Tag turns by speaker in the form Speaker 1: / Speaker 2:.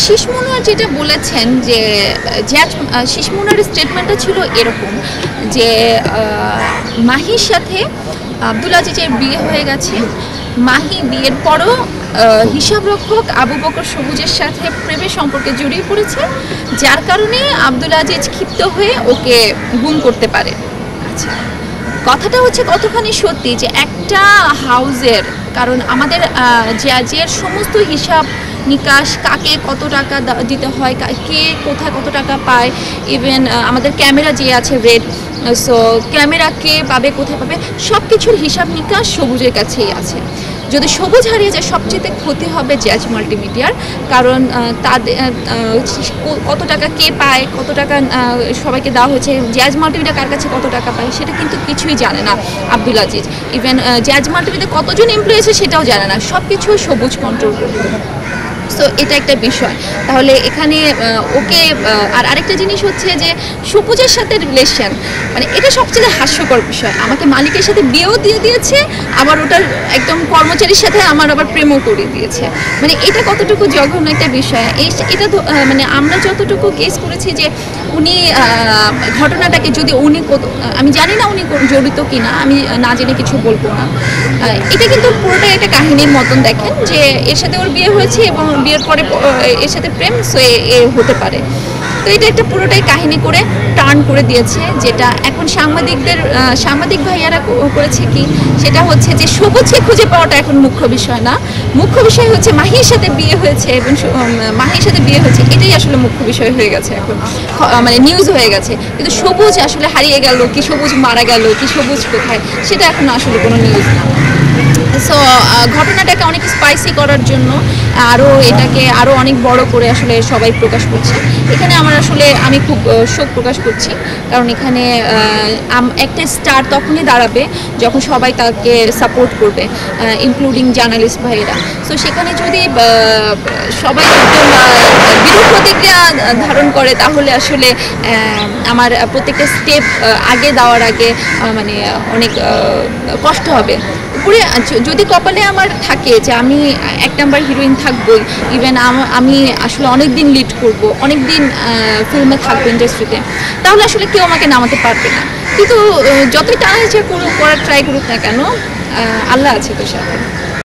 Speaker 1: শীষ মনোয়ার যেটা বলেছেন যে শীষ মনোয়ারের স্টেটমেন্টটা ছিল এরকম যে মাহির সাথে আব্দুল আজিজের বিয়ে হয়ে গেছে, মাহি বিয়ের পরও হিসাবরক্ষক আবু বকর সবুজের সাথে প্রেমের সম্পর্কে জড়িয়ে পড়েছে, যার কারণে আব্দুল আজিজ ক্ষিপ্ত হয়ে ওকে গুম করতে পারে। আচ্ছা, কথাটা হচ্ছে কতখানি সত্যি যে একটা হাউজের, কারণ আমাদের জাজের সমস্ত হিসাব নিকাশ, কাকে কত টাকা দিতে হয়, কে কোথায় কত টাকা পায়, ইভেন আমাদের ক্যামেরা যে আছে রেড, সো ক্যামেরা কে পাবে, কোথায় পাবে, সব কিছুর হিসাব নিকাশ সবুজের কাছেই আছে। যদি সবুজ হারিয়ে যায় সবচেয়ে ক্ষতি হবে জাজ মাল্টিমিডিয়ার, কারণ তাদের কত টাকা কে পায়, কত টাকা সবাইকে দেওয়া হয়েছে, জাজ মাল্টিমিডিয়া কার কাছে কত টাকা পায় সেটা কিন্তু কিছুই জানে না আব্দুল আজিজ। ইভেন জাজ মাল্টিমিডিয়া কতজন এমপ্লয়ি আছে সেটাও জানে না, সব কিছু সবুজ কন্ট্রোল করবে। সো এটা একটা বিষয়। তাহলে এখানে ওকে আর আরেকটা জিনিস হচ্ছে যে সবুজের সাথে রিলেশন, মানে এটা সবচেয়ে হাস্যকর বিষয়। আমাকে মালিকের সাথে বিয়েও দিয়ে দিয়েছে, আবার ওটার একদম কর্মচারীর সাথে আমার আবার প্রেমও করে দিয়েছে। মানে এটা কতটুকু জঘন্য একটা বিষয়। এটা মানে আমরা যতটুকু কেস করেছি যে উনি ঘটনাটাকে যদি উনি, আমি জানি না উনি জড়িত কিনা, আমি না জেনে কিছু বলবো না। এটা কিন্তু পুরোটাই একটা কাহিনীর মতন দেখেন যে এর সাথে ওর বিয়ে হয়েছে এবং বিয়ের পরে এর সাথে প্রেম, সো এ হতে পারে। তো এটা একটা পুরোটাই কাহিনী করে টার্ন করে দিয়েছে, যেটা এখন সাংবাদিক ভাইয়ারা করেছে কি, সেটা হচ্ছে যে সবুজকে খুঁজে পাওয়াটা এখন মুখ্য বিষয় না, মুখ্য বিষয় হচ্ছে মাহির সাথে বিয়ে হয়েছে এবং মাহির সাথে বিয়ে হয়েছে, এটাই আসলে মুখ্য বিষয় হয়ে গেছে এখন, মানে নিউজ হয়ে গেছে। কিন্তু সবুজ আসলে হারিয়ে গেল কি, সবুজ মারা গেল কি, সবুজ কোথায়, সেটা এখন আসলে কোনো নিউজ না। সো ঘটনাটাকে অনেক স্পাইসি করার জন্য এটাকে আরও অনেক বড় করে আসলে সবাই প্রকাশ করছে। এখানে আমি খুব শোক প্রকাশ করছি, কারণ এখানে একটা স্টার তখনই দাঁড়াবে যখন সবাই তাকে সাপোর্ট করবে, ইনক্লুডিং জার্নালিস্ট ভাইয়েরা। সো সেখানে যদি সবাই বিরূপ প্রতিক্রিয়া ধারণ করে, তাহলে আসলে আমার প্রত্যেকটা স্টেপ আগে দেওয়ার আগে মানে অনেক কষ্ট হবে। পুরো যদি কপালে আমার থাকে যে আমি 1 নাম্বার হিরোইন থাকবই, ইভেন আমি আসলে অনেক দিন লিড করব, অনেক দিন ফিল্মে থাকবো ইন্ডাস্ট্রিতে, তাহলে আসলে কেউ আমাকে নামাতে পারবে না। কিন্তু যতই টানা হেঁচড়া করার ট্রাই করুক না কেন, আল্লাহ আছে তো সাথে।